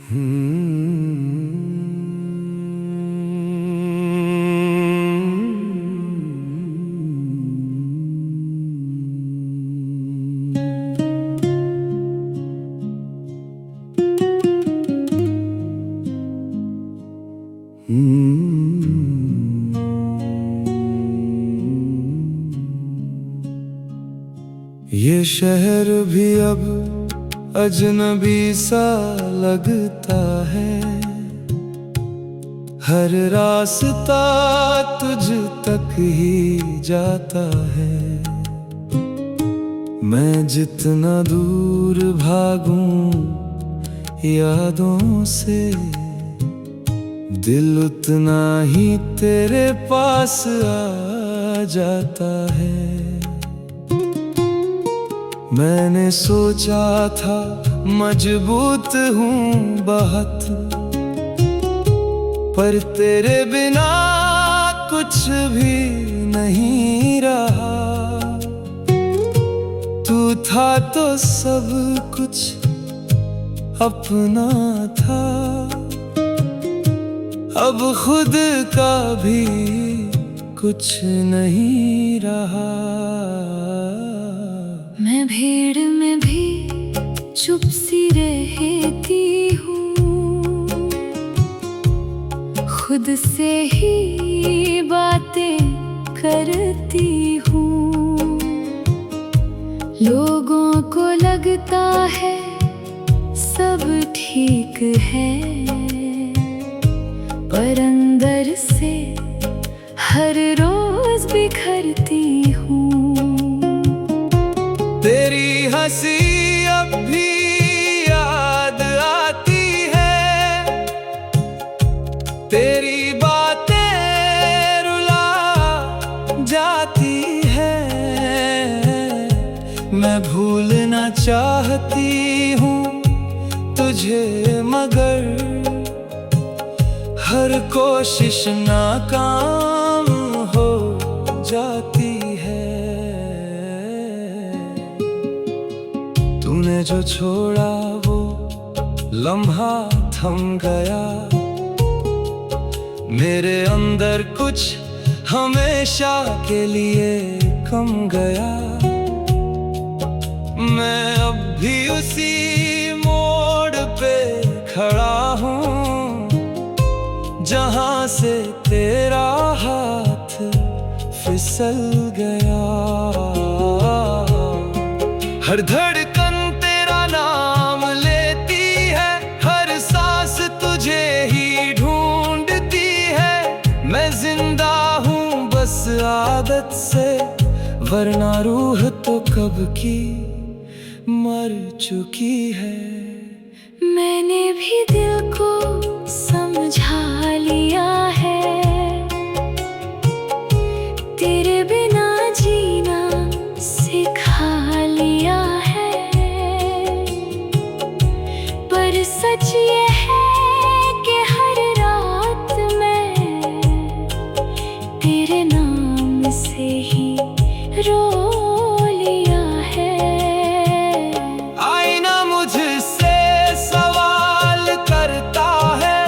ये शहर भी अब अजनबी सा लगता है। हर रास्ता तुझ तक ही जाता है। मैं जितना दूर भागूं यादों से, दिल उतना ही तेरे पास आ जाता है। मैंने सोचा था मजबूत हूँ बहुत, पर तेरे बिना कुछ भी नहीं रहा। तू था तो सब कुछ अपना था, अब खुद का भी कुछ नहीं रहा। मैं भीड़ में भी चुप सी रहती हूँ, खुद से ही बातें करती हूँ। लोगों को लगता है सब ठीक है, पर अंदर से हर रोज बिखरती हूँ। तेरी हंसी अब भी याद आती है, तेरी बातें रुला जाती है। मैं भूलना चाहती हूँ तुझे, मगर हर कोशिश नाकाम हो जाती है। तूने जो छोड़ा वो लम्हा थम गया, मेरे अंदर कुछ हमेशा के लिए कम गया। मैं अब भी उसी मोड़ पे खड़ा हूँ, जहाँ से तेरा हाथ फिसल गया। हर धड़कन तेरा नाम लेती है, हर सांस तुझे ही ढूंढती है। मैं जिंदा हूँ बस आदत से, वरना रूह तो कब की मर चुकी है। मैंने भी दिल को समझा लिया है, तेरे बिना जीना सिखा लिया है। पर सच ये है कि हर रात मैं तेरे नाम से ही रो लिया है। आईना मुझसे सवाल करता है,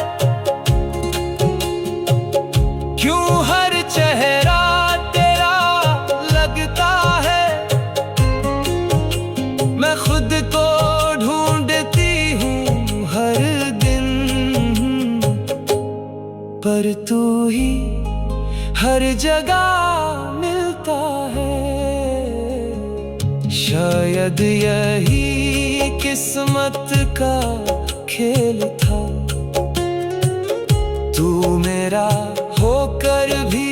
क्यों हर चेहरा तेरा लगता है। मैं खुद को ढूंढती हूँ हर दिन, पर तू ही हर जगह मिलता है। शायद यही किस्मत का खेल था, तू मेरा होकर भी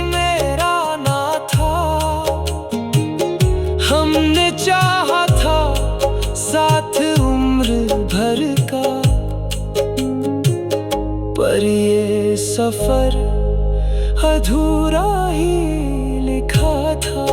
मेरा ना था। हमने चाहा था साथ उम्र भर का, पर ये सफर अधूरा ही लिखा था।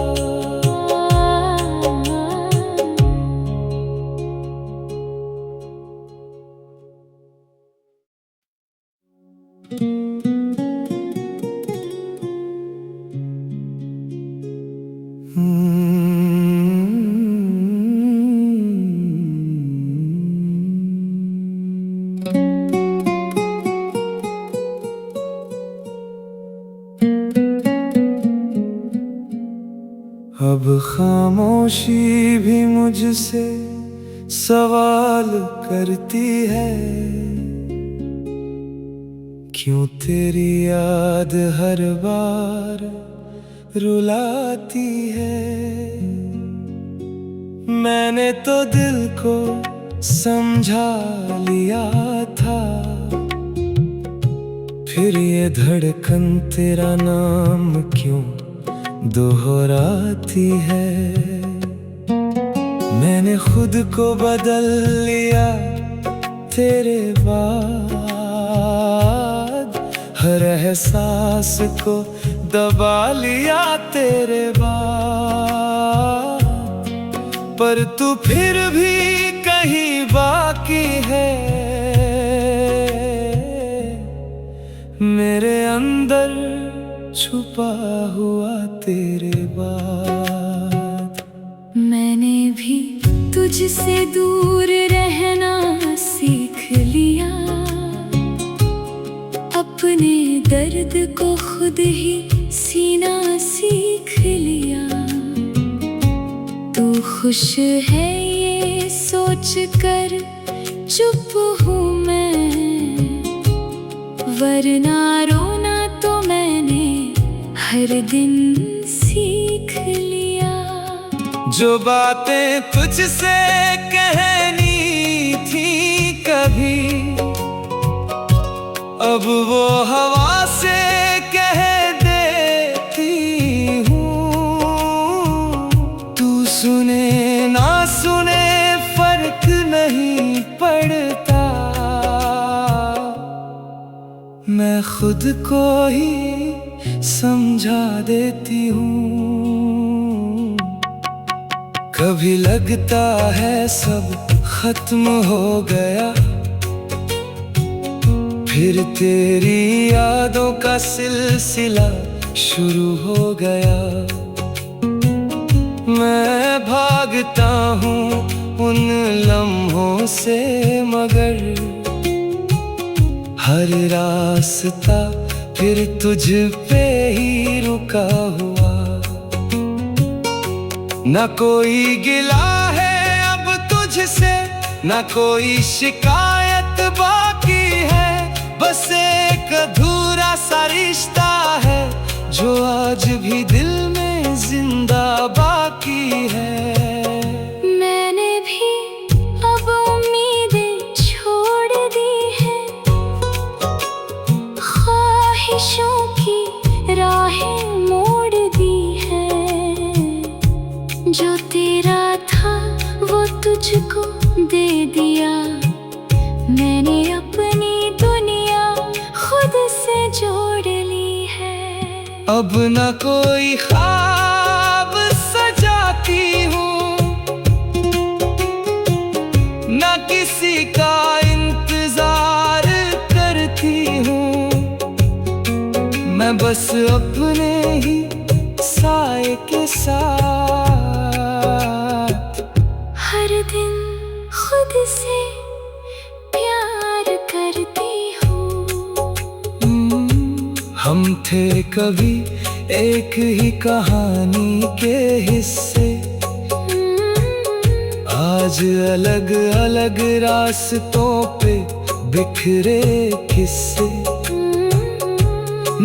खामोशी भी मुझसे सवाल करती है, क्यों तेरी याद हर बार रुलाती है। मैंने तो दिल को समझा लिया था, फिर ये धड़कन तेरा नाम क्यों दोहराती है। मैंने खुद को बदल लिया तेरे बाद, हर एहसास को दबा लिया तेरे बाद, पर तू फिर भी कहीं बाकी है मेरे अंदर छुपा हुआ तेरे बाद। मैंने भी तुझसे दूर रहना सीख लिया, अपने दर्द को खुद ही सीना सीख लिया। तू खुश है ये सोच कर चुप हूँ मैं, वरना रोना तो मैंने हर दिन सीख लिया। जो बातें तुझसे कहनी थी कभी, अब वो हवा से कह देती हूँ। तू सुने ना सुने फर्क नहीं पड़ता, मैं खुद को ही समझा देती हूँ। कभी लगता है सब खत्म हो गया, फिर तेरी यादों का सिलसिला शुरू हो गया। मैं भागता हूँ उन लम्हों से, मगर हर रास्ता फिर तुझ पे ही रुका हुआ। न कोई गिला है अब तुझसे, न कोई शिकायत बाकी है, बस एक अधूरा सा रिश्ता है जो आज भी दिल में जिंदा बाकी है। मैंने भी अब उम्मीदें छोड़ दी है, ख्वाहिशों की राहें मोड़ दी है। जो तेरा था वो तुझको दे दिया, मैंने अपनी दुनिया खुद से जोड़ ली है। अब न कोई ख्वाब सजाती हूँ, न किसी का इंतजार करती हूँ। मैं बस अपने ही साए के साथ हर दिन खुद से प्यार करती हूँ। हम थे कभी एक ही कहानी के हिस्से, आज अलग अलग रास्तों पे बिखरे किस्से।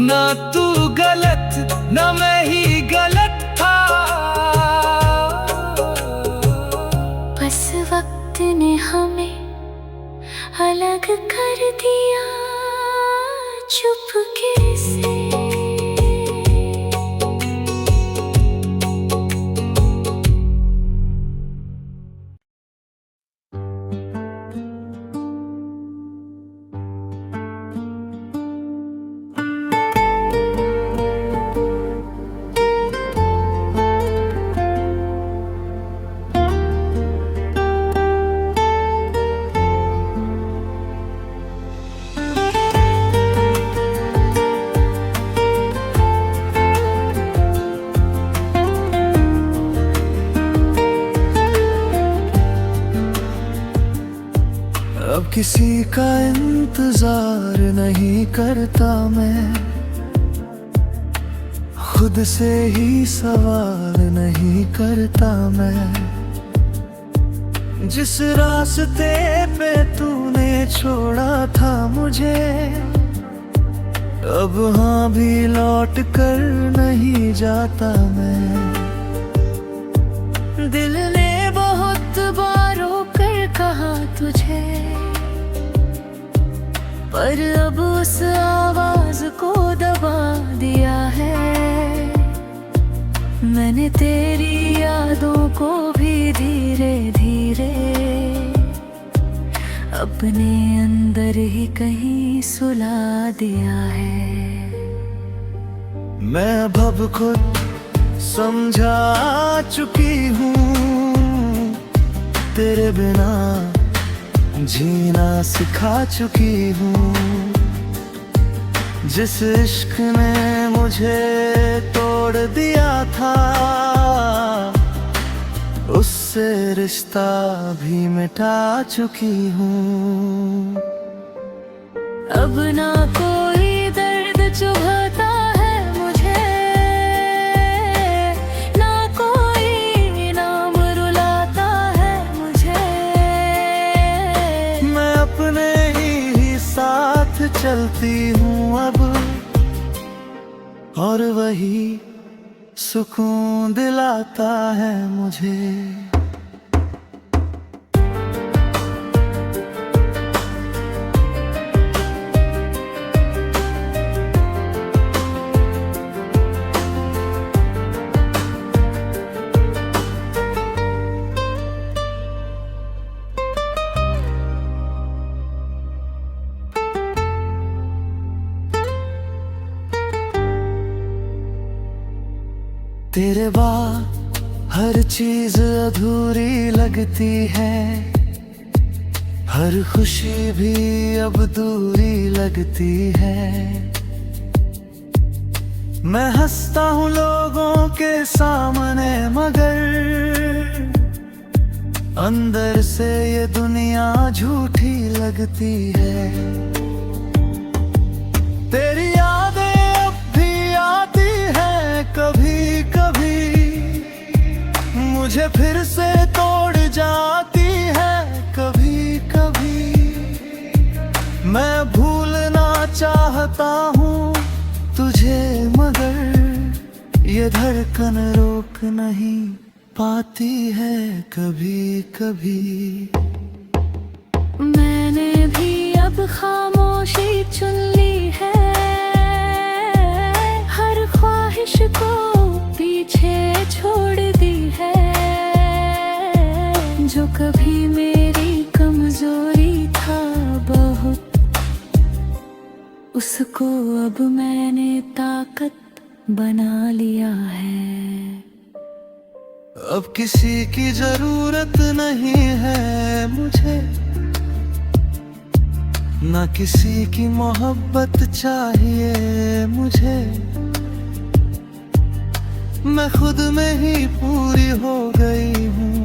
ना तू गलत ना मैं ही गलत था, बस वक्त ने हमें अलग कर दिया चुपके से। अब किसी का इंतजार नहीं करता मैं, खुद से ही सवाल नहीं करता मैं, जिस रास्ते पे तूने छोड़ा था मुझे, अब हाँ भी लौट कर नहीं जाता मैं। दिल ने बहुत बार रोकर कहा तुझे, पर अब उस आवाज को दबा दिया है। मैंने तेरी यादों को भी धीरे धीरे अपने अंदर ही कहीं सुला दिया है। मैं अब खुद समझा चुकी हूँ, तेरे बिना जीना सिखा चुकी हूँ। जिस इश्क ने मुझे तोड़ दिया था, उससे रिश्ता भी मिटा चुकी हूँ। अब ना कोई दर्द चुभाता है मुझे, ना कोई नाम रुलाता है मुझे। मैं अपने ही साथ चलती हूँ अब, और वही सुकून दिलाता है मुझे। तेरे बाद हर चीज अधूरी लगती है, हर खुशी भी अब दूरी लगती है। मैं हंसता हूँ लोगों के सामने, मगर अंदर से ये दुनिया झूठी लगती है। तेरी यादें अब भी आती हैं कभी कभी, मुझे फिर से तोड़ जाती है कभी कभी। मैं भूलना चाहता हूँ तुझे, मगर ये धड़कन रोक नहीं पाती है कभी कभी। मैंने भी अब खामोशी चुन ली है, हर ख्वाहिश को पीछे छोड़ दी है। जो कभी मेरी कमजोरी था बहुत, उसको अब मैंने ताकत बना लिया है। अब किसी की जरूरत नहीं है मुझे, ना किसी की मोहब्बत चाहिए मुझे। मैं खुद में ही पूरी हो गई हूँ,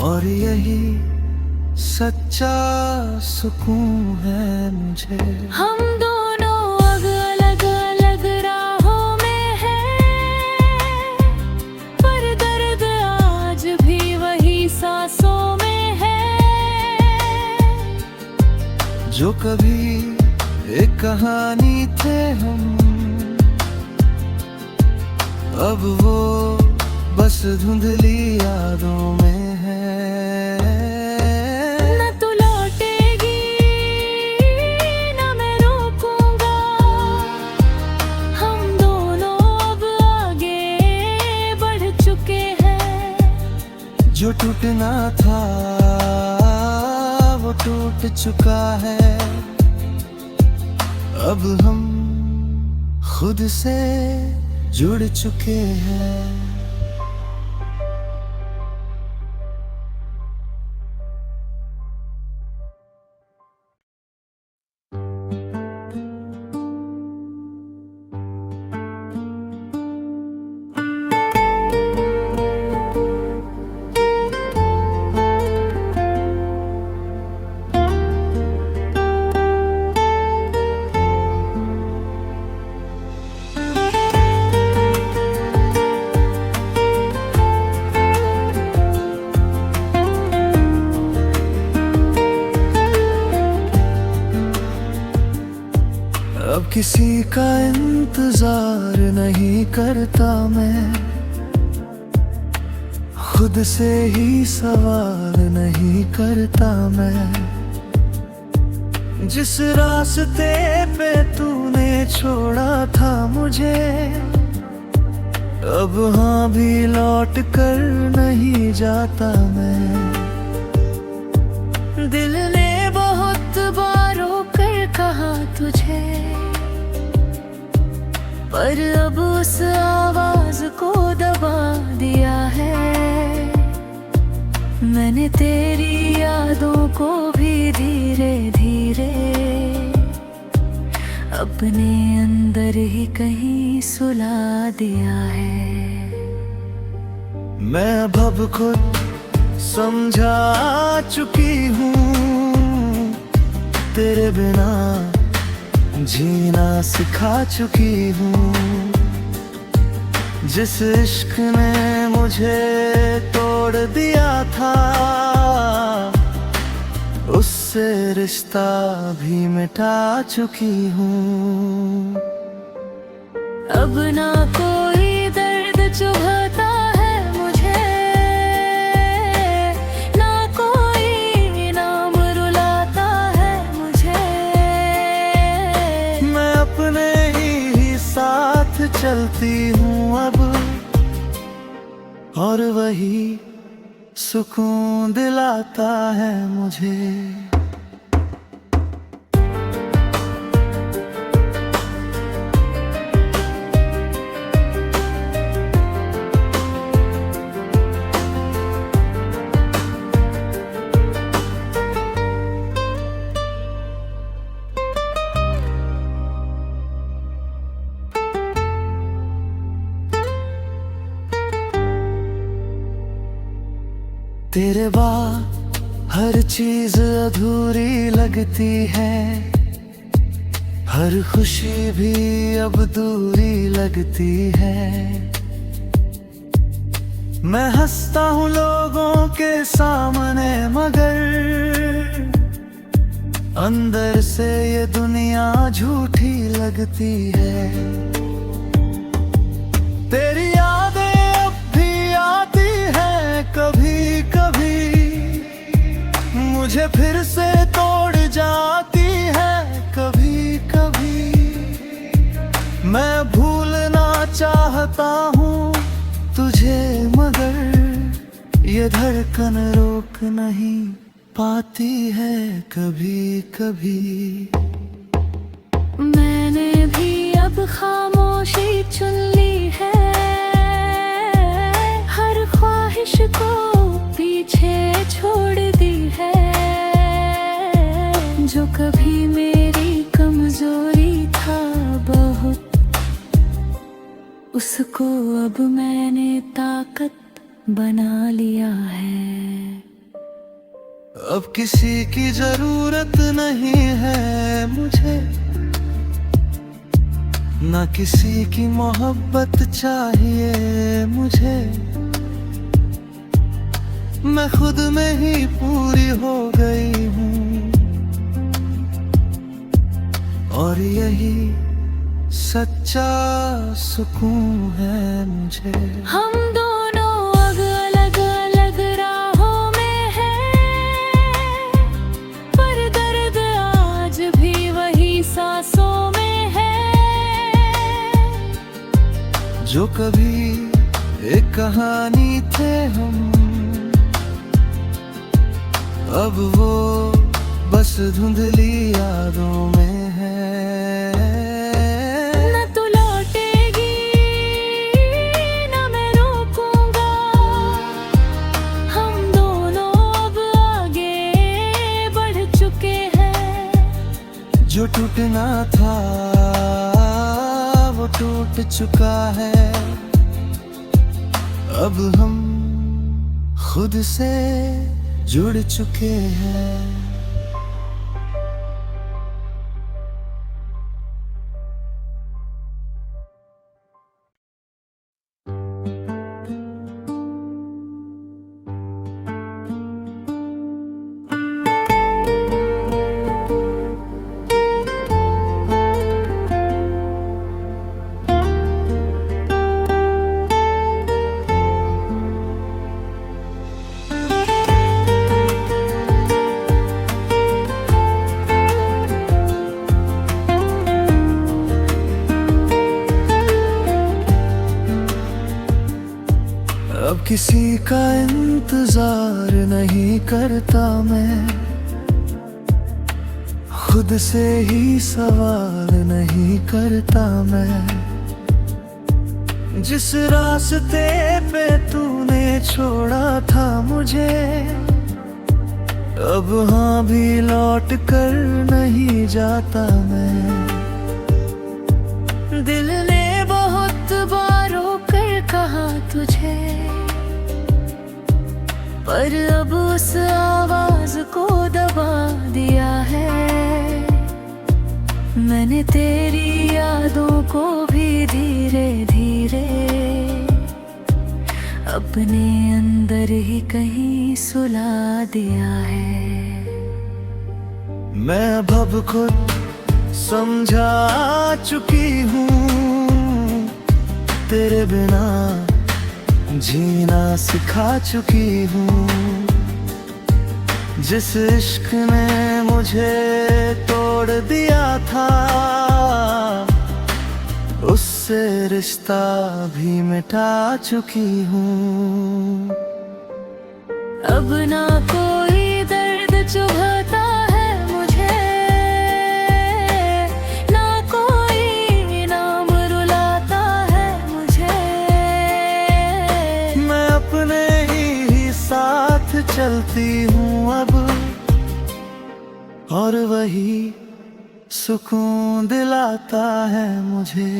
और यही सच्चा सुकून है मुझे। हम दोनों अब अलग अलग राहों में हैं, पर दर्द आज भी वही सांसों में है। जो कभी एक कहानी थे हम, अब वो बस धुंधली यादों में है। न तू लौटेगी न मैं रोकूंगा, हम दोनों अब आगे बढ़ चुके हैं। जो टूटना था वो टूट चुका है, अब हम खुद से जुड़ चुके हैं। किसी का इंतजार नहीं करता मैं, खुद से ही सवाल नहीं करता मैं। जिस रास्ते पे तूने छोड़ा था मुझे, अब हाँ भी लौट कर नहीं जाता मैं। दिल ने बहुत बार रोकर कहा तुझे, पर अब उस आवाज को दबा दिया है। मैंने तेरी यादों को भी धीरे धीरे अपने अंदर ही कहीं सुला दिया है। मैं अब खुद समझा चुकी हूँ, तेरे बिना जीना सिखा चुकी हूँ। जिस इश्क ने मुझे तोड़ दिया था, उससे रिश्ता भी मिटा चुकी हूँ। अब ना कोई दर्द चुभाता है मुझे, ना कोई नाम रुलाता है मुझे। मैं अपने ही साथ चलती हूँ अब, और वही सुकून दिलाता है मुझे। तेरे बाद हर चीज अधूरी लगती है, हर खुशी भी अब दूरी लगती है। मैं हंसता हूँ लोगों के सामने, मगर अंदर से ये दुनिया झूठी लगती है। तेरी यादें अब भी आती हैं कभी कभी, मुझे फिर से तोड़ जाती है कभी कभी। मैं भूलना चाहता हूँ तुझे, मगर ये धड़कन रोक नहीं पाती है कभी कभी। मैंने भी अब खामोशी चुन ली है, हर ख्वाहिश को पीछे छोड़ दी है। जो कभी मेरी कमजोरी था बहुत, उसको अब मैंने ताकत बना लिया है। अब किसी की जरूरत नहीं है मुझे, ना किसी की मोहब्बत चाहिए मुझे। मैं खुद में ही पूरी हो गई हूँ, और यही सच्चा सुकून है मुझे। हम दोनों अलग अलग राहों में हैं, पर दर्द आज भी वही सांसों में है। जो कभी एक कहानी थे हम, अब वो बस धुंधली यादों में है। न तू लौटेगी न मैं रोकूंगा, हम दोनों अब आगे बढ़ चुके हैं। जो टूटना था वो टूट चुका है, अब हम खुद से जुड़ चुके हैं। किसी का इंतजार नहीं करता मैं, खुद से ही सवाल नहीं करता मैं। जिस रास्ते पे तूने छोड़ा था मुझे, अब हाँ भी लौट कर नहीं जाता मैं। दिल ने बहुत बार रोकर कहा तुझे, पर अब उस आवाज को दबा दिया है। मैंने तेरी यादों को भी धीरे धीरे अपने अंदर ही कहीं सुला दिया है। मैं अब खुद समझा चुकी हूँ, तेरे बिना जीना सिखा चुकी हूँ। जिस इश्क ने मुझे तोड़ दिया था, उससे रिश्ता भी मिटा चुकी हूँ। अब ना कोई दर्द चुभाता है मुझे, ना कोई नाम रुलाता है मुझे। मैं अपने ही साथ चलती हूँ अब, और वही सुकून दिलाता है मुझे।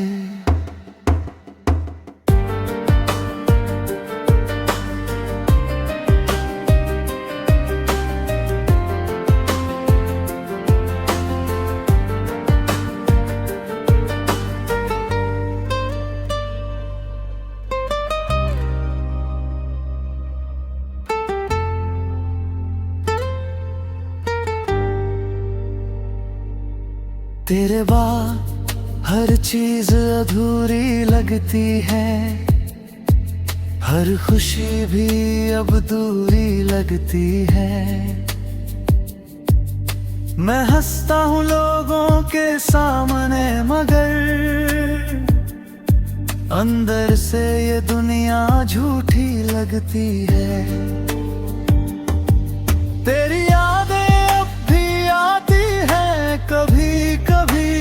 तेरे बाद हर चीज अधूरी लगती है, हर खुशी भी अब दूरी लगती है। मैं हंसता हूँ लोगों के सामने, मगर अंदर से ये दुनिया झूठी लगती है। तेरी यादें अब भी आती हैं कभी कभी,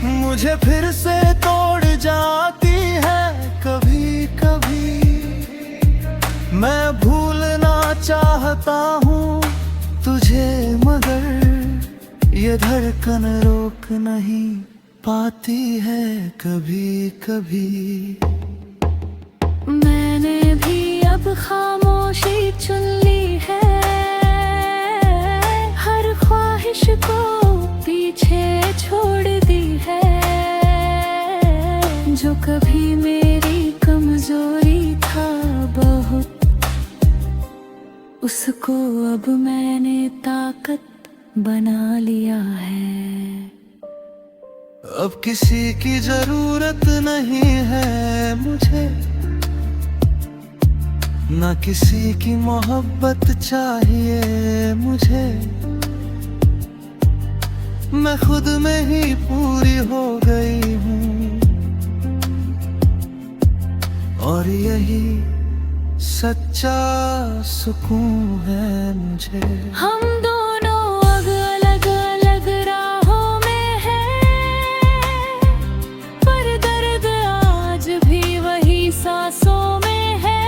मुझे फिर से तोड़ जाती है कभी कभी। मैं भूलना चाहता हूँ तुझे, मगर ये धड़कन रोक नहीं पाती है कभी कभी। मैंने भी अब खामोशी चुन ली है, हर ख्वाहिश को पीछे छोड़ दी है। जो कभी मेरी कमजोरी था बहुत, उसको अब मैंने ताकत बना लिया है। अब किसी की जरूरत नहीं है मुझे, ना किसी की मोहब्बत चाहिए मुझे। मैं खुद में ही पूरी हो गई हूँ, और यही सच्चा सुकून है मुझे। हम दोनों अलग अलग राहों में हैं, पर दर्द आज भी वही सांसों में है।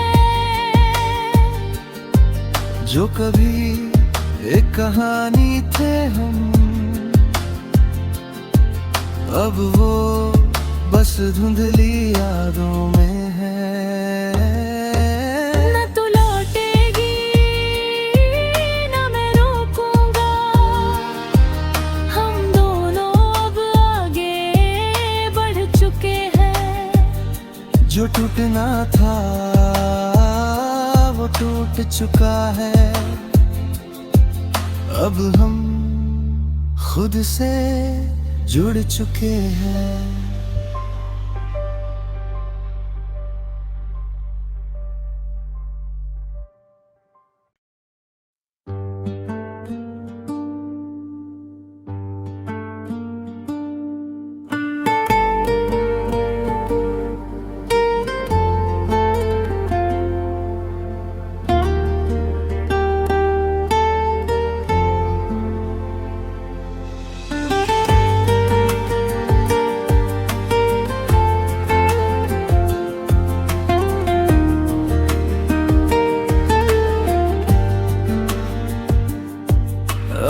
जो कभी एक कहानी थे हम, अब वो बस धुंधली यादों में है। न तू लौटेगी न मैं रोकूंगा, हम दोनों अब आगे बढ़ चुके हैं। जो टूटना था वो टूट चुका है, अब हम खुद से जुड़ चुके हैं।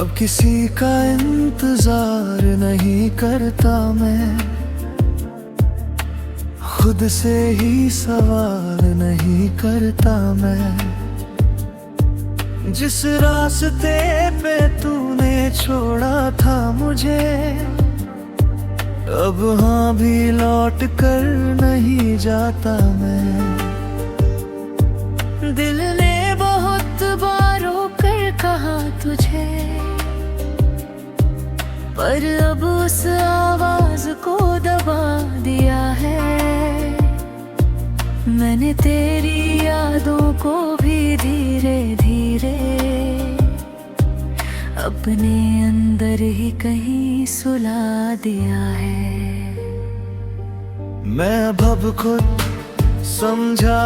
अब किसी का इंतजार नहीं करता मैं, खुद से ही सवाल नहीं करता मैं। जिस रास्ते पे तूने छोड़ा था मुझे, अब हाँ भी लौट कर नहीं जाता मैं। दिल ने बहुत बार कर कहा तुझे, पर अब उस आवाज को दबा दिया है। मैंने तेरी यादों को भी धीरे धीरे अपने अंदर ही कहीं सुला दिया है। मैं अब खुद समझा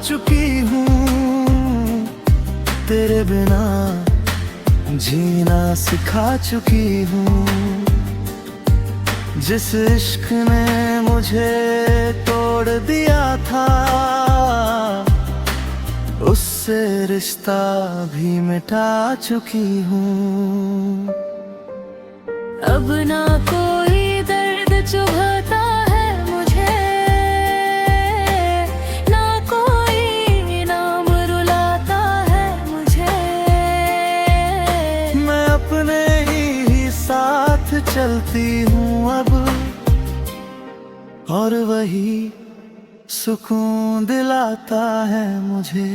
चुकी हूँ, तेरे बिना जीना सिखा चुकी हूँ। जिस इश्क ने मुझे तोड़ दिया था, उससे रिश्ता भी मिटा चुकी हूँ। अब ना कोई दर्द चुभाता है मुझे, ना कोई नाम रुलाता है मुझे। मैं अपने ही साथ चलती हूँ अब, और वही सुकून दिलाता है मुझे।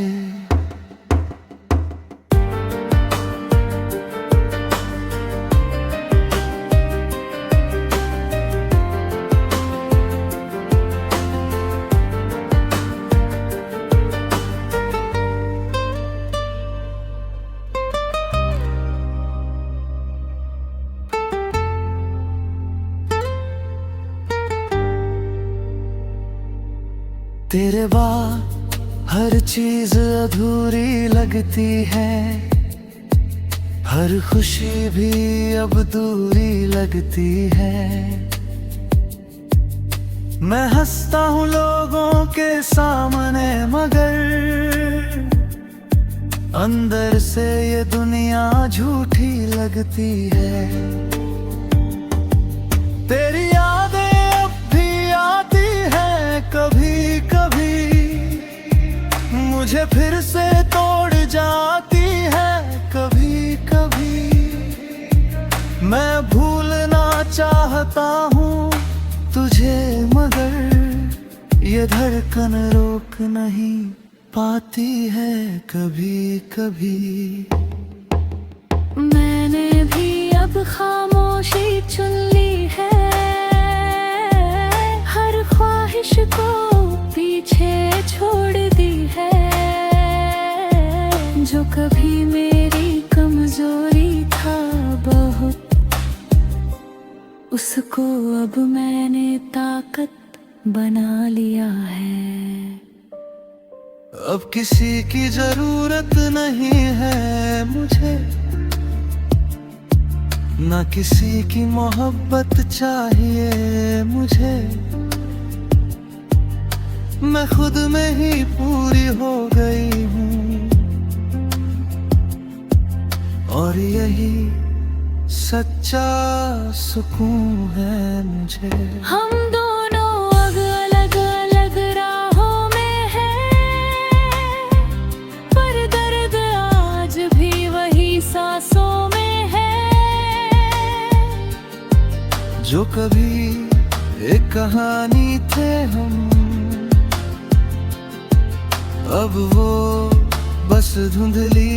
तेरे बाद हर चीज अधूरी लगती है, हर खुशी भी अब दूरी लगती है। मैं हंसता हूँ लोगों के सामने, मगर अंदर से ये दुनिया झूठी लगती है। तेरी यादें अब भी आती हैं कभी कभी, मुझे फिर से तोड़ जाती है कभी कभी। मैं भूलना चाहता हूँ तुझे, मगर ये धड़कन रोक नहीं पाती है कभी कभी। मैंने भी अब खामोशी चुन ली है, हर ख्वाहिश को पीछे छोड़ दी है। जो कभी मेरी कमजोरी था बहुत, उसको अब मैंने ताकत बना लिया है। अब किसी की जरूरत नहीं है मुझे, ना किसी की मोहब्बत चाहिए मुझे। मैं खुद में ही पूरी हो गई हूँ, और यही सच्चा सुकून है मुझे। हम दोनों अलग अलग राहों में हैं, पर दर्द आज भी वही सांसों में है। जो कभी एक कहानी थे हम, अब वो बस धुंधली